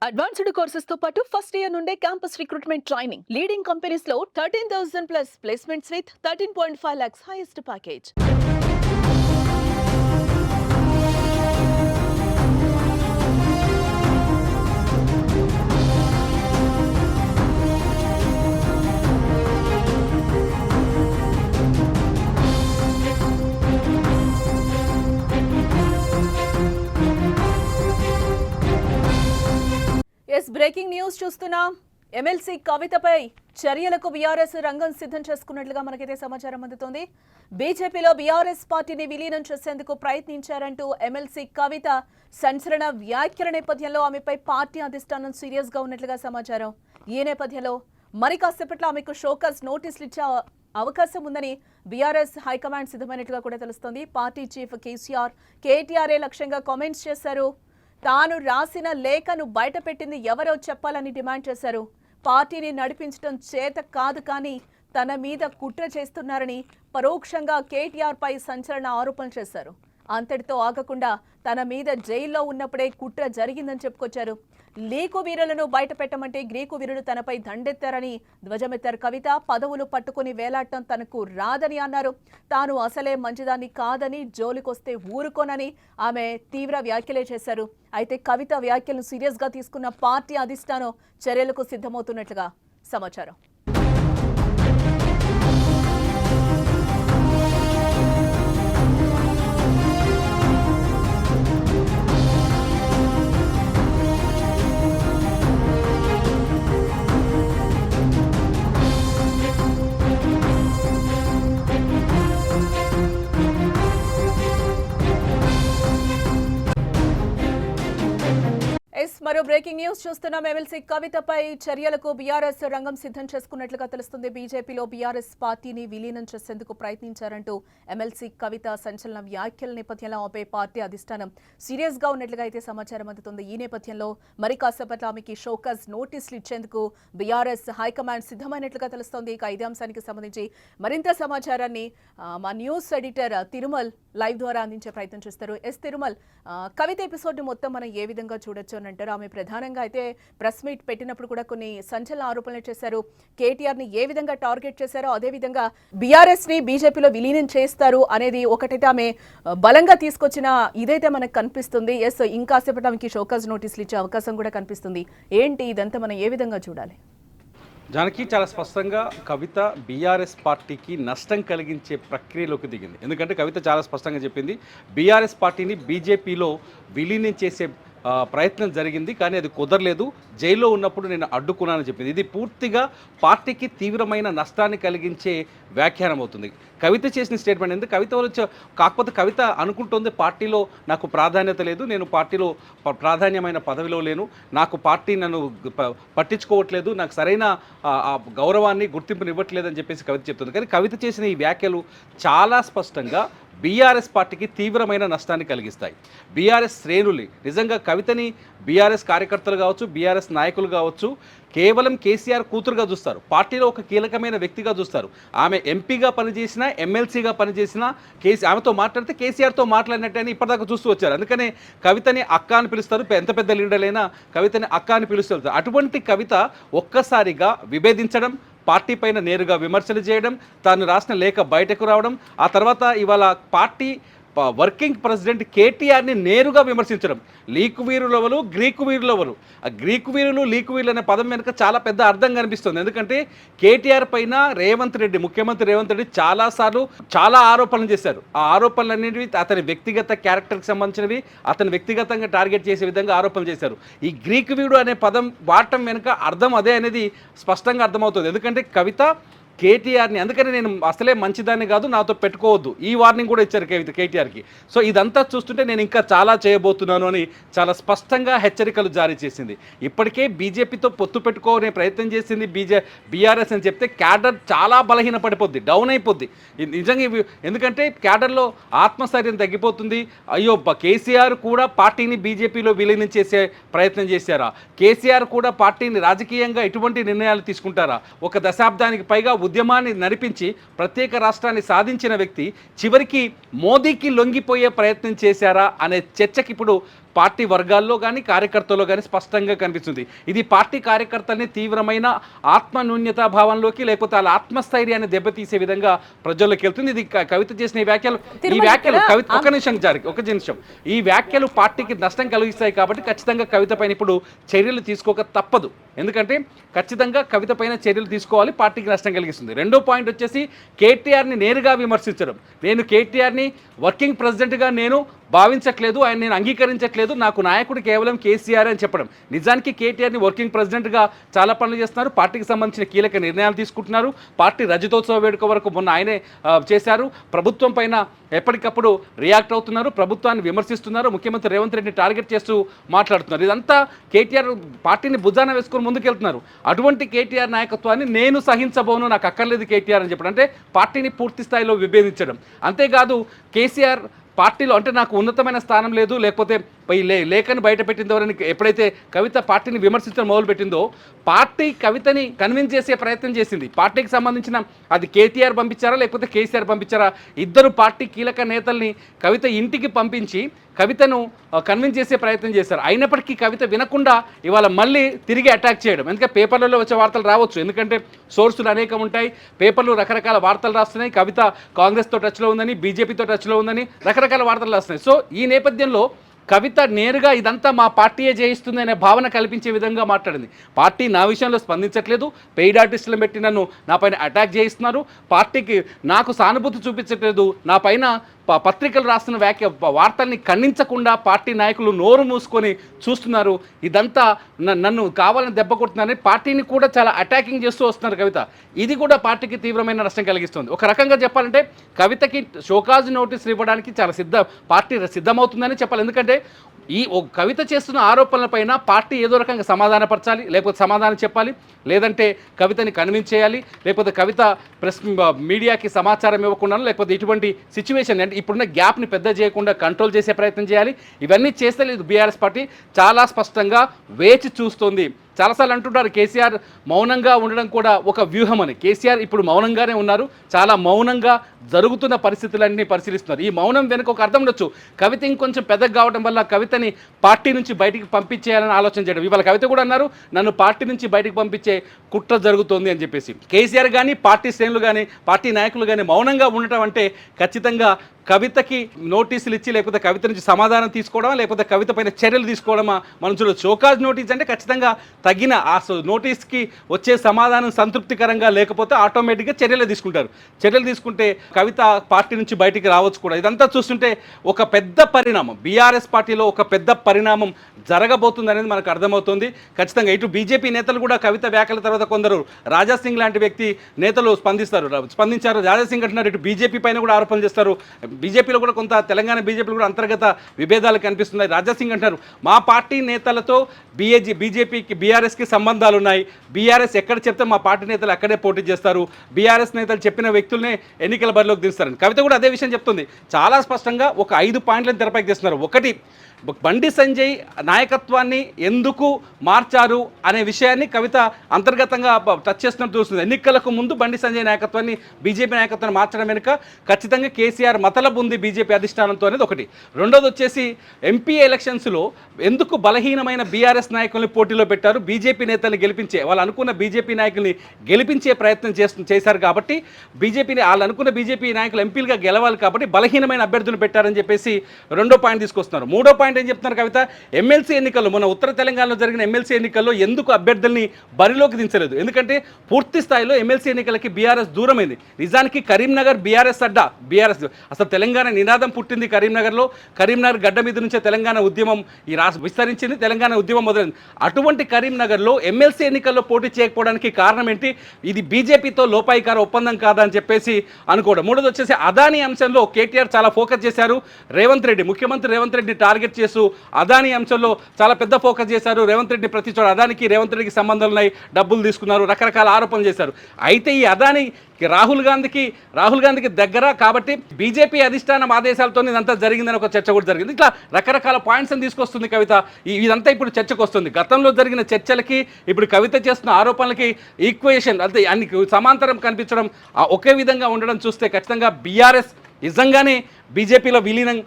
Advanced courses తో పాటు first year నుండే campus recruitment training leading companies లో 13,000 plus placements with 13.5 lakhs highest package. Breaking news చూస్తున్నాం. MLC కవితపై చర్యలకు బీఆర్ఎస్ రంగం సిద్ధం చేసుకున్నట్లుగా మనకైతే సమాచారం అందుతోంది. బీజేపీలో బీఆర్ఎస్ పార్టీని విలీనం చేసేందుకు ప్రయత్నించారంటూ ఎమ్మెల్సీ కవిత సంచలన వ్యాఖ్యల నేపథ్యంలో ఆమెపై పార్టీ అధిష్టానం సీరియస్ గా ఉన్నట్లుగా సమాచారం. ఈ నేపథ్యంలో మరి కాసేపట్లో ఆమెకు షోకాజ్ నోటీసులు ఇచ్చే అవకాశం ఉందని బీఆర్ఎస్ హైకమాండ్ సిద్ధమైనట్లుగా కూడా తెలుస్తోంది. పార్టీ చీఫ్ కేటీఆర్ఏ లక్ష్యంగా కామెంట్స్ చేశారు. తాను రాసిన లేఖను బయటపెట్టింది ఎవరో చెప్పాలని డిమాండ్ చేశారు. పార్టీని నడిపించడం చేత కాదు కానీ తన మీద కుట్ర చేస్తున్నారని పరోక్షంగా కేటీఆర్ పై సంచలన ఆరోపణలు చేశారు. అంతటితో ఆగకుండా తన మీద జైల్లో ఉన్నప్పుడే కుట్ర జరిగిందని చెప్పుకొచ్చారు. లీకు వీరులను బయట పెట్టమంటే గ్రీకు వీరులు తనపై దండెత్తారని ధ్వజమెత్తారు కవిత. పదవులు పట్టుకుని వేలాడటం తనకు రాదని అన్నారు. తాను అసలే మంచిదాన్ని కాదని, జోలికొస్తే ఊరుకోనని ఆమె తీవ్ర వ్యాఖ్యలే చేశారు. అయితే కవిత వ్యాఖ్యలను సీరియస్ గా తీసుకున్న పార్టీ అధిష్టానం చర్యలకు సిద్ధమవుతున్నట్లుగా సమాచారం. మరో బ్రేకింగ్ న్యూస్ చూస్తున్నాం. ఎమ్మెల్సీ కవితపై చర్యలకు బీఆర్ఎస్ రంగం సిద్ధం చేసుకున్నట్లుగా తెలుస్తుంది. బీజేపీలో బీఆర్ఎస్ పార్టీని విలీనం చేసేందుకు ప్రయత్నించారంటూ ఎమ్మెల్సీ కవిత సంచలన వ్యాఖ్యల నేపథ్యంలో ఆమె పార్టీ అధిష్టానం సీరియస్ గా ఉన్నట్లుగా అయితే సమాచారం అందుతుంది. ఈ నేపథ్యంలో మరి కాసేపట్లో ఆమెకి షోకాజ్ నోటీసులు ఇచ్చేందుకు బీఆర్ఎస్ హైకమాండ్ సిద్ధమైనట్లుగా తెలుస్తోంది. ఇక ఇదే అంశానికి సంబంధించి మరింత సమాచారాన్ని మా న్యూస్ ఎడిటర్ తిరుమల్ లైవ్ ద్వారా అందించే ప్రయత్నం చేస్తారు. తిరుమల్, కవిత ఎపిసోడ్ మొత్తం మనం ఏ విధంగా చూడొచ్చు అని అంటారు? ఆమె ప్రధానంగా అయితే ప్రెస్ మీట్ పెట్టినప్పుడు కూడా కొన్ని సంచలన ఆరోపణలు చేశారు. కేటీఆర్ ని ఏ విధంగా టార్గెట్ చేశారో అదే విధంగా బీఆర్ఎస్ ని బీజేపీలో విలీనం చేస్తారు అనేది ఒకటైతే ఆమె బలంగా తీసుకొచ్చిన ఇదైతే మనకు కనిపిస్తుంది. ఇంకాసేపటి ఆమెకి షోకాజ్ నోటీసులు ఇచ్చే అవకాశం కూడా కనిపిస్తుంది. ఏంటి ఇదంతా మనం ఏ విధంగా చూడాలి? జానకి, చాలా స్పష్టంగా కవిత బీఆర్ఎస్ పార్టీకి నష్టం కలిగించే ప్రక్రియలోకి దిగింది. ఎందుకంటే కవిత చాలా స్పష్టంగా చెప్పింది, బీఆర్ఎస్ పార్టీని బీజేపీలో విలీనం చేసే ప్రయత్నం జరిగింది, కానీ అది కుదరలేదు. జైల్లో ఉన్నప్పుడు నేను అడ్డుకున్నానని చెప్పింది. ఇది పూర్తిగా పార్టీకి తీవ్రమైన నష్టాన్ని కలిగించే వ్యాఖ్యానం అవుతుంది కవిత చేసిన స్టేట్మెంట్. ఎందుకు కవిత కాకపోతే కవిత అనుకుంటుంది పార్టీలో నాకు ప్రాధాన్యత లేదు, నేను పార్టీలో ప్రాధాన్యమైన పదవిలో లేను, నాకు పార్టీ నన్ను పట్టించుకోవట్లేదు, నాకు సరైన గౌరవాన్ని గుర్తింపుని ఇవ్వట్లేదని చెప్పేసి కవిత చెప్తుంది. కానీ కవిత చేసిన ఈ వ్యాఖ్యలు చాలా స్పష్టంగా బీఆర్ఎస్ పార్టీకి తీవ్రమైన నష్టాన్ని కలిగిస్తాయి. బీఆర్ఎస్ శ్రేణులు నిజంగా కవితని బీఆర్ఎస్ కార్యకర్తలు కావచ్చు, బీఆర్ఎస్ నాయకులు కావచ్చు, కేవలం కేసీఆర్ కూతురుగా చూస్తారు, పార్టీలో ఒక కీలకమైన వ్యక్తిగా చూస్తారు. ఆమె ఎంపీగా పనిచేసినా, ఎమ్మెల్సీగా పనిచేసినా, ఆమెతో మాట్లాడితే కేసీఆర్తో మాట్లాడినట్టు అని ఇప్పటిదాకా చూస్తూ వచ్చారు. అందుకనే కవితని అక్క అని పిలుస్తారు. ఎంత పెద్ద లీడర్లైనా కవితని అక్క అని పిలుస్తారు. అటువంటి కవిత ఒక్కసారిగా విభేదించడం, పార్టీ పైన నేరుగా విమర్శలు చేయడం, తాను రాసిన లేఖ బయటకు రావడం, ఆ తర్వాత ఇవాళ పార్టీ వర్కింగ్ ప్రెసిడెంట్ కేటీఆర్ని నేరుగా విమర్శించడం. లీకు వీరులెవరు, గ్రీకు వీరులెవరు? ఆ గ్రీకు వీరులు, లీకు వీరులు అనే పదం వెనుక చాలా పెద్ద అర్థం కనిపిస్తుంది. ఎందుకంటే కేటీఆర్ పైన ముఖ్యమంత్రి రేవంత్ రెడ్డి చాలాసార్లు చాలా ఆరోపణలు చేశారు. ఆ ఆరోపణలు అనేవి అతని వ్యక్తిగత క్యారెక్టర్కి సంబంధించినవి, అతని వ్యక్తిగతంగా టార్గెట్ చేసే విధంగా ఆరోపణలు చేశారు. ఈ గ్రీకు వీరుడు అనే పదం వాడటం వెనుక అర్థం అదే అనేది స్పష్టంగా అర్థమవుతుంది. ఎందుకంటే కవిత కేటీఆర్ని, అందుకని నేను అసలే మంచిదాన్ని కాదు, నాతో పెట్టుకోవద్దు, ఈ వార్నింగ్ కూడా ఇచ్చారు కేటీఆర్కి. సో ఇదంతా చూస్తుంటే నేను ఇంకా చాలా చేయబోతున్నాను అని చాలా స్పష్టంగా హెచ్చరికలు జారీ చేసింది. ఇప్పటికే బీజేపీతో పొత్తు పెట్టుకోనే ప్రయత్నం చేసింది బీఆర్ఎస్ అని చెప్తే క్యాడర్ చాలా బలహీన పడిపోద్ది, డౌన్ అయిపోద్ది నిజంగా. ఎందుకంటే క్యాడర్లో ఆత్మస్థైర్యం తగ్గిపోతుంది. అయ్యో, కేసీఆర్ కూడా పార్టీని బీజేపీలో విలీనం చేసే ప్రయత్నం చేశారా? కేసీఆర్ కూడా పార్టీని రాజకీయంగా ఎటువంటి నిర్ణయాలు తీసుకుంటారా? ఒక దశాబ్దానికి పైగా ఉద్యమాన్ని నడిపించి ప్రత్యేక రాష్ట్రాన్ని సాధించిన వ్యక్తి చివరికి మోదీకి లొంగిపోయే ప్రయత్నం చేశారా అనే చర్చకి ఇప్పుడు పార్టీ వర్గాల్లో కానీ కార్యకర్తల్లో కానీ స్పష్టంగా కనిపిస్తుంది. ఇది పార్టీ కార్యకర్తల్ని తీవ్రమైన ఆత్మన్యూన్యతా భావంలోకి లేకపోతే వాళ్ళ ఆత్మస్థైర్యాన్ని దెబ్బతీసే విధంగా ప్రజల్లోకి వెళ్తుంది. ఇది కవిత చేసిన ఈ వ్యాఖ్యలు కవిత ఒక నిమిషం ఈ వ్యాఖ్యలు పార్టీకి నష్టం కలిగిస్తాయి కాబట్టి ఖచ్చితంగా కవిత పైన ఇప్పుడు చర్యలు తీసుకోక తప్పదు. ఎందుకంటే ఖచ్చితంగా కవిత పైన చర్యలు తీసుకోవాలి, పార్టీకి నష్టం కలిగిస్తుంది. రెండో పాయింట్ వచ్చేసి కేటీఆర్ని నేరుగా విమర్శించడం. నేను కేటీఆర్ని వర్కింగ్ ప్రెసిడెంట్గా నేను భావించట్లేదు, ఆయన నేను అంగీకరించట్లేదు, నాకు నాయకుడు కేవలం కేసీఆర్ అని చెప్పడం. నిజానికి కేటీఆర్ని వర్కింగ్ ప్రెసిడెంట్గా చాలా పనులు చేస్తున్నారు, పార్టీకి సంబంధించిన కీలక నిర్ణయాలు తీసుకుంటున్నారు. పార్టీ రజతోత్సవ వేడుక వరకు మొన్న ఆయనే చేశారు. ప్రభుత్వం పైన ఎప్పటికప్పుడు రియాక్ట్ అవుతున్నారు, ప్రభుత్వాన్ని విమర్శిస్తున్నారు, ముఖ్యమంత్రి రేవంత్ రెడ్డిని టార్గెట్ చేస్తూ మాట్లాడుతున్నారు. ఇదంతా కేటీఆర్ పార్టీని భుజాన వేసుకొని ముందుకెళ్తున్నారు. అటువంటి కేటీఆర్ నాయకత్వాన్ని నేను సహించబోను, నాకు అక్కర్లేదు కేటీఆర్ అని చెప్పడం అంటే పార్టీని పూర్తి స్థాయిలో విభేదించడం. అంతేకాదు కేసీఆర్ పార్టీలో అంటే నాకు ఉన్నతమైన స్థానం లేదు, లేకపోతే ఈ లేఖను బయట పెట్టిందవరని ఎప్పుడైతే కవిత పార్టీని విమర్శించడం మొదలుపెట్టిందో పార్టీ కవితని కన్విన్స్ చేసే ప్రయత్నం చేసింది. పార్టీకి సంబంధించిన అది కేటీఆర్ పంపించారా లేకపోతే కేసీఆర్ పంపించారా, ఇద్దరు పార్టీ కీలక నేతల్ని కవిత ఇంటికి పంపించి కవితను కన్విన్స్ చేసే ప్రయత్నం చేశారు. అయినప్పటికీ కవిత వినకుండా ఇవాళ మళ్ళీ తిరిగి అటాక్ చేయడం. ఎందుకంటే పేపర్లలో వచ్చే వార్తలు రావచ్చు, ఎందుకంటే సోర్సులు అనేకం ఉంటాయి, పేపర్లు రకరకాల వార్తలు రాస్తున్నాయి. కవిత కాంగ్రెస్తో టచ్లో ఉందని, బీజేపీతో టచ్లో ఉందని రకరకాల వార్తలు రాస్తున్నాయి. సో ఈ నేపథ్యంలో కవిత నేరుగా ఇదంతా మా పార్టీయే చేయిస్తుంది అనే భావన కల్పించే విధంగా మాట్లాడింది. పార్టీ నా విషయంలో స్పందించట్లేదు, పెయిడ్ ఆర్టిస్టులను పెట్టి నన్ను నా పైన అటాక్ చేయిస్తున్నారు, పార్టీకి నాకు సానుభూతి చూపించట్లేదు, నా పైన పత్రికలు రాస్తున్న వార్తల్ని ఖండించకుండా పార్టీ నాయకులు నోరు మూసుకొని చూస్తున్నారు, ఇదంతా నన్ను కావాలని దెబ్బ కొడుతున్నారని పార్టీని కూడా చాలా అటాకింగ్ చేస్తూ వస్తున్నారు కవిత. ఇది కూడా పార్టీకి తీవ్రమైన నష్టం కలిగిస్తుంది. ఒక రకంగా చెప్పాలంటే కవితకి షోకాజ్ నోటీసులు ఇవ్వడానికి చాలా పార్టీ సిద్ధమవుతుందని చెప్పాలి. ఎందుకంటే ఈ కవిత చేస్తున్న ఆరోపణలపైన పార్టీ ఏదో రకంగా సమాధానపరచాలి, లేకపోతే సమాధానం చెప్పాలి, లేదంటే కవితని కన్విన్స్ చేయాలి, లేకపోతే కవిత ప్రెస్ మీడియాకి సమాచారం ఇవ్వకుండా లేకపోతే ఇటువంటి సిచ్యువేషన్ అంటే ఇప్పుడున్న గ్యాప్ని పెద్ద చేయకుండా కంట్రోల్ చేసే ప్రయత్నం చేయాలి. ఇవన్నీ చేస్తే లేదు బీఆర్ఎస్ పార్టీ చాలా స్పష్టంగా వేచి చూస్తుంది. చాలాసార్లు అంటుంటారు కేసీఆర్ మౌనంగా ఉండడం కూడా ఒక వ్యూహం అని. కేసీఆర్ ఇప్పుడు మౌనంగానే ఉన్నారు, చాలా మౌనంగా జరుగుతున్న పరిస్థితులన్నీ పరిశీలిస్తున్నారు. ఈ మౌనం వెనుక ఒక అర్థం ఉండొచ్చు, కవిత ఇంకొంచెం పెద్దగా కావడం వల్ల కవితని పార్టీ నుంచి బయటికి పంపించేయాలని ఆలోచన చేయడం. ఇవాళ కవిత కూడా అన్నారు నన్ను పార్టీ నుంచి బయటికి పంపించే కుట్ర జరుగుతోంది అని చెప్పేసి. కేసీఆర్ కానీ పార్టీ శ్రేణులు కానీ పార్టీ నాయకులు కానీ మౌనంగా ఉండటం అంటే ఖచ్చితంగా కవితకి నోటీసులు ఇచ్చి లేకపోతే కవిత నుంచి సమాధానం తీసుకోవడమా లేకపోతే కవిత పైన చర్యలు తీసుకోవడమా మనం చూడొచ్చు. షోకాజ్ నోటీస్ అంటే ఖచ్చితంగా తగిన ఆ నోటీస్కి వచ్చే సమాధానం సంతృప్తికరంగా లేకపోతే ఆటోమేటిక్గా చర్యలు తీసుకుంటారు. చర్యలు తీసుకుంటే కవిత పార్టీ నుంచి బయటికి రావచ్చు కూడా. ఇదంతా చూస్తుంటే ఒక పెద్ద పరిణామం బీఆర్ఎస్ పార్టీలో ఒక పెద్ద పరిణామం జరగబోతుంది అనేది మనకు అర్థమవుతుంది. ఖచ్చితంగా ఇటు బీజేపీ నేతలు కూడా కవిత వ్యాఖ్యల తర్వాత కొందరు రాజాసింగ్ లాంటి వ్యక్తి నేతలు స్పందించారు. రాజాసింగ్ అంటున్నారు ఇటు బీజేపీ పైన కూడా ఆరోపణలు చేస్తారు. బీజేపీలో కూడా కొంత తెలంగాణ బీజేపీలో కూడా అంతర్గత విభేదాలు కనిపిస్తున్నాయి. రాజాసింగ్ అంటారు మా పార్టీ నేతలతో బీజేపీకి బీఆర్ఎస్కి సంబంధాలు ఉన్నాయి, బీఆర్ఎస్ ఎక్కడ చెప్తే మా పార్టీ నేతలు అక్కడే పోటీ చేస్తారు, బీఆర్ఎస్ నేతలు చెప్పిన వ్యక్తులనే ఎన్నికల బరిలోకి దిస్తారని కవిత కూడా అదే విషయం చెప్తుంది. చాలా స్పష్టంగా ఒక 5 పాయింట్లను తెరపైకి తెస్తున్నారు. ఒకటి, బండి సంజయ్ నాయకత్వాన్ని ఎందుకు మార్చారు అనే విషయాన్ని కవిత అంతర్గతంగా టచ్ చేస్తున్నట్టు చూస్తుంది. ఎన్నికలకు ముందు బండి సంజయ్ నాయకత్వాన్ని బీజేపీ నాయకత్వాన్ని మార్చడం వెనుక ఖచ్చితంగా కేసీఆర్ మతలబు ఉంది బీజేపీ అధిష్టానంతో అనేది ఒకటి. రెండోది వచ్చేసి ఎంపీ ఎలక్షన్స్లో ఎందుకు బలహీనమైన బీఆర్ఎస్ నాయకుల్ని పోటీలో పెట్టారు, బీజేపీ నేతల్ని గెలిపించే వాళ్ళు అనుకున్న బీజేపీ నాయకుల్ని గెలిపించే ప్రయత్నం చేశారు కాబట్టి వాళ్ళు అనుకున్న బీజేపీ నాయకులు ఎంపీలుగా గెలవాలి కాబట్టి బలహీనమైన అభ్యర్థులు పెట్టారని చెప్పేసి రెండో పాయింట్ తీసుకొస్తున్నారు. మూడో పాయింట్ ఏం చెప్తున్నారు కవిత, ఎమ్మెల్సీ ఎన్నికల్లో మొన్న ఉత్తర తెలంగాణలో జరిగిన ఎమ్మెల్సీ ఎన్నికల్లో ఎందుకు అభ్యర్థుల్ని బరిలోకి దించలేదు, ఎందుకంటే పూర్తి స్థాయిలో ఎమ్మెల్సీ ఎన్నికలకి బీఆర్ఎస్ దూరమైంది. నిజానికి కరీంనగర్ బీఆర్ఎస్ అడ్డా, బీఆర్ఎస్ అసలు తెలంగాణ నినాదం పుట్టింది కరీంనగర్లో, కరీంనగర్ గడ్డ మీద నుంచే తెలంగాణ ఉద్యమం ఈ రాష్ట్రం విస్తరించింది, తెలంగాణ ఉద్యమం మొదలైంది. అటువంటి కరీంనగర్లో ఎమ్మెల్సీ ఎన్నికల్లో పోటీ చేయకపోవడానికి కారణం ఏంటి, ఇది బీజేపీతో లోపాయికార ఒప్పందం కాదా అని చెప్పేసి అనుకోవడం. మూడోది వచ్చేసి అదానీ అంశంలో కేటీఆర్ చాలా ఫోకస్ చేశారు. ముఖ్యమంత్రి రేవంత్ రెడ్డిని టార్గెట్ చేస్తూ అదానీ అంశంలో చాలా పెద్ద ఫోకస్ చేశారు. రేవంత్ రెడ్డి ప్రతి చోట అదానికి రేవంత్ రెడ్డికి సంబంధాలు ఉన్నాయి, డబ్బులు తీసుకున్నారు, రకరకాల ఆరోపణలు చేశారు. అయితే ఈ అదానీ రాహుల్ గాంధీకి దగ్గర కాబట్టి బీజేపీ అధిష్టానం ఆదేశాలతో ఇదంతా జరిగిందని ఒక చర్చ కూడా జరిగింది. ఇట్లా రకరకాల పాయింట్స్ని తీసుకొస్తుంది కవిత. ఇదంతా ఇప్పుడు చర్చకు వస్తుంది. గతంలో జరిగిన చర్చలకి ఇప్పుడు కవిత చేస్తున్న ఆరోపణలకి ఈక్వేషన్ అంటే అన్ని సమాంతరం కనిపించడం ఒకే విధంగా ఉండడం చూస్తే ఖచ్చితంగా బీఆర్ఎస్ నిజంగానే బీజేపీలో విలీనం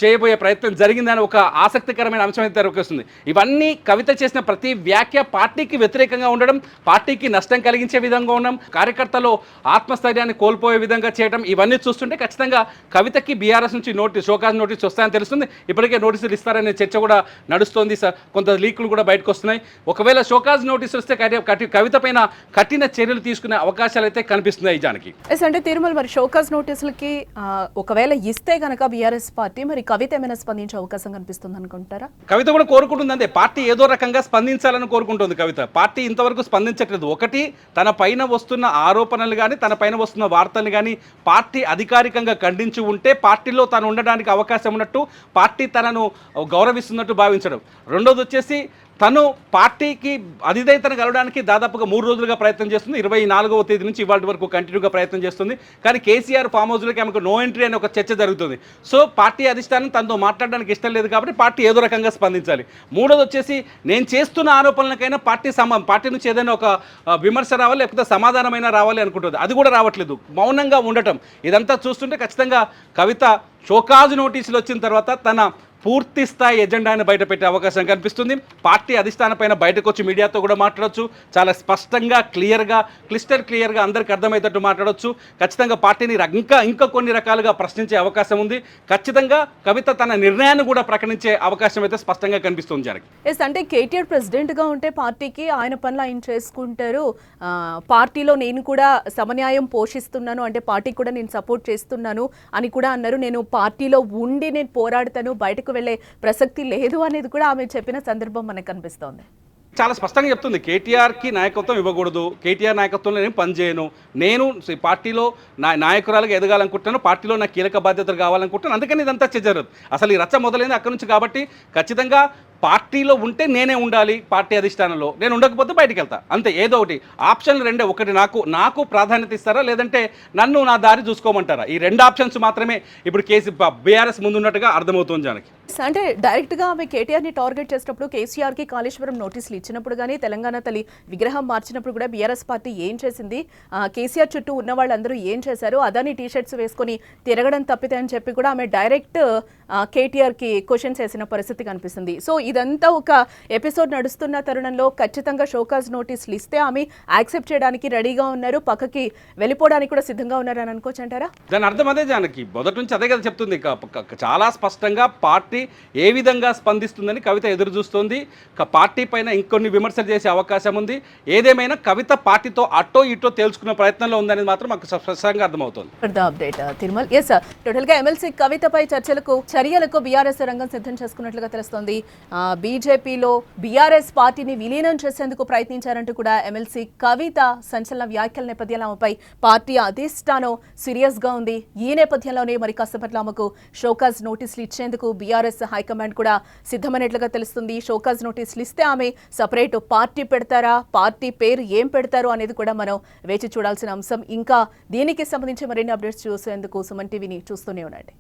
చేయబోయే ప్రయత్నం జరిగిందని ఒక ఆసక్తికరమైన అంశం అయితే తెరకొస్తుంది. ఇవన్నీ కవిత చేసిన ప్రతి వ్యాఖ్య పార్టీకి వ్యతిరేకంగా ఉండడం, పార్టీకి నష్టం కలిగించే విధంగా ఉండడం, కార్యకర్తలు ఆత్మస్థైర్యాన్ని కోల్పోయే విధంగా చేయడం, ఇవన్నీ చూస్తుంటే ఖచ్చితంగా కవితకి బీఆర్ఎస్ నుంచి షోకాజ్ నోటీస్ వస్తాయని తెలుస్తుంది. ఇప్పటికే నోటీసులు ఇస్తారనే చర్చ కూడా నడుస్తోంది. కొంత లీకులు కూడా బయటకు వస్తున్నాయి. ఒకవేళ షోకాజ్ నోటీసులు వస్తే కవిత పైన కఠిన చర్యలు తీసుకునే అవకాశాలు అయితే కనిపిస్తున్నాయి. జానకి అంటే తిరుమల మరి షోకాజ్ నోటీసులకి ఒకవేళ ఇస్తే గనక బీఆర్ఎస్ పార్టీ మరి కవిత ఏమైనా స్పందించే అవకాశం కనిపిస్తుంది అనుకుంటారా? కవిత కూడా కోరుకుంటుంది అంతే, పార్టీ ఏదో రకంగా స్పందించాలని కోరుకుంటుంది కవిత. పార్టీ ఇంతవరకు స్పందించట్లేదు. ఒకటి, తన పైన వస్తున్న ఆరోపణలు కానీ తన పైన వస్తున్న వార్తలు కానీ పార్టీ అధికారికంగా ఖండించి ఉంటే పార్టీలో తను ఉండడానికి అవకాశం ఉన్నట్టు, పార్టీ తనను గౌరవిస్తున్నట్టు భావించడం. రెండోది వచ్చేసి తను పార్టీకి అధినేతను కలవడానికి దాదాపుగా 3 రోజులుగా ప్రయత్నం చేస్తుంది. 24వ తేదీ నుంచి ఇవాళ వరకు కంటిన్యూగా ప్రయత్నం చేస్తుంది. కానీ కేసీఆర్ ఫామ్ హౌస్లోకి ఆమెకు నో ఎంట్రీ అనే ఒక చర్చ జరుగుతుంది. సో పార్టీ అధిష్టానం తనతో మాట్లాడడానికి ఇష్టం లేదు కాబట్టి పార్టీ ఏదో రకంగా స్పందించాలి. మూడోది వచ్చేసి నేను చేస్తున్న ఆరోపణలకైనా పార్టీ నుంచి ఏదైనా ఒక విమర్శ రావాలి, లేకపోతే సమాధానమైనా రావాలి అనుకుంటుంది. అది కూడా రావట్లేదు, మౌనంగా ఉండటం. ఇదంతా చూస్తుంటే ఖచ్చితంగా కవిత షోకాజ్ నోటీసులు వచ్చిన తర్వాత తన పూర్తి స్థాయి ఎజెండాని బయట పెట్టే అవకాశం కనిపిస్తుంది. పార్టీ అధిష్టానం పైన బయటకు వచ్చి మీడియాతో కూడా మాట్లాడొచ్చు. చాలా స్పష్టంగా క్లిస్టర్ క్లియర్గా అందరికీ అర్థమయ్యేటట్టు మాట్లాడొచ్చు. ఖచ్చితంగా పార్టీని ఇంకా కొన్ని రకాలుగా ప్రశ్నించే అవకాశం ఉంది. ఖచ్చితంగా కవిత తన నిర్ణయాన్ని కూడా ప్రకటించే అవకాశం అయితే స్పష్టంగా కనిపిస్తుంది. జనకి అంటే కేటీఆర్ ప్రెసిడెంట్గా ఉంటే పార్టీకి ఆయన పనులు ఆయన చేసుకుంటారు, పార్టీలో నేను కూడా సమన్యాయం పోషిస్తున్నాను, అంటే పార్టీకి కూడా నేను సపోర్ట్ చేస్తున్నాను అని కూడా అన్నారు. నేను పార్టీలో ఉండి నేను పోరాడతాను, బయటకు వెళ్ళే ప్రసక్తి లేదు అనేది కూడా ఆమె చెప్పిన సందర్భం మనకు కనిపిస్తోంది. చాలా స్పష్టంగా చెప్తుంది, కేటీఆర్కి నాయకత్వం ఇవ్వకూడదు, కేటీఆర్ నాయకత్వంలో నేను పనిచేయను, నేను పార్టీలో నాయకురాలుగా ఎదగాలనుకుంటున్నాను, పార్టీలో నాకు కీలక బాధ్యతలు కావాలనుకుంటున్నాను, అందుకని ఇదంతా జరగదు. అసలు ఈ రచ్చ మొదలైంది అక్కడి నుంచి. కాబట్టి ఖచ్చితంగా పార్టీలో ఉంటే నేనే ఉండాలి, పార్టీ అధిష్టానంలో నేను ఉండకపోతే బయటికి వెళ్తా, అంతే. ఏదో ఒకటి ఆప్షన్లు రెండే, ఒకటి నాకు ప్రాధాన్యత ఇస్తారా, లేదంటే నన్ను నా దారి చూసుకోమంటారా. ఈ 2 ఆప్షన్స్ మాత్రమే ఇప్పుడు బీఆర్ఎస్ ముందున్నట్టుగా అర్థమవుతుంది. జానకి అంటే డైరెక్ట్గా ఆమె కేటీఆర్ని టార్గెట్ చేసినప్పుడు, కేసీఆర్కి కాళేశ్వరం నోటీసులు ఇచ్చినప్పుడు కానీ, తెలంగాణ తల్లి విగ్రహం మార్చినప్పుడు కూడా బీఆర్ఎస్ పార్టీ ఏం చేసింది, కేసీఆర్ చుట్టూ ఉన్న వాళ్ళందరూ ఏం చేశారు, అదాని టీషర్ట్స్ వేసుకొని తిరగడం తప్పితే అని చెప్పి కూడా ఆమె డైరెక్ట్ కేటీఆర్కి క్వశ్చన్స్ వేసిన పరిస్థితి కనిపిస్తుంది. సో ఇదంతా ఒక ఎపిసోడ్ నడుస్తున్న తరుణంలో ఖచ్చితంగా షోకాజ్ నోటీసులు ఇస్తే ఆమె యాక్సెప్ట్ చేయడానికి రెడీగా ఉన్నారు, పక్కకి వెళ్ళిపోవడానికి కూడా సిద్ధంగా ఉన్నారు అని అనుకోవచ్చు అంటారా? దాని అర్థం అదే జానకి, మొదటి నుంచి అదే కదా చెప్తుంది. చాలా స్పష్టంగా పార్టీ ఏ విధంగా స్పందిస్తుందని కవిత ఎదురు చూస్తుంది. పార్టీ పైన ఇంకొన్ని విమర్శలు చేసే అవకాశం ఉంది. ఏదేమైనా కవిత పార్టీతో అటో ఇటో తేల్చుకునే ప్రయత్నంలో ఉందనేది మాత్రం మాకు స్పష్టంగా అర్థమవుతుంది. అప్డేట్ తిరుమల్. ఎస్ సార్, టోటల్గా ఎమ్మెల్సీ కవితపై చర్యలకు బీఆర్ఎస్ రంగం సిద్ధం చేసుకున్నట్లుగా తెలుస్తోంది. బీజేపీలో బీఆర్ఎస్ పార్టీని విలీనం చేసేందుకు ప్రయత్నించారంటూ కూడా ఎమ్మెల్సీ కవిత సంచలన వ్యాఖ్యల నేపథ్యంలో ఆమెపై పార్టీ అధిష్టానం సీరియస్ గా ఉంది. ఈ నేపథ్యంలోనే మరి కాసేపట్లో ఆమెకు షోకాజ్ నోటీసులు ఇచ్చేందుకు బీఆర్ఎస్ హైకమాండ్ కూడా సిద్ధమైనట్లుగా తెలుస్తుంది. షోకాజ్ నోటీసులు ఇస్తే ఆమె సపరేట్ పార్టీ పెడతారా, పార్టీ పేరు ఏం పెడతారు అనేది కూడా మనం వేచి చూడాల్సిన అంశం. ఇంకా దీనికి సంబంధించి మరిన్ని అప్డేట్స్ చూసేందుకు సుమన్ టీవీని చూస్తూనే ఉండండి.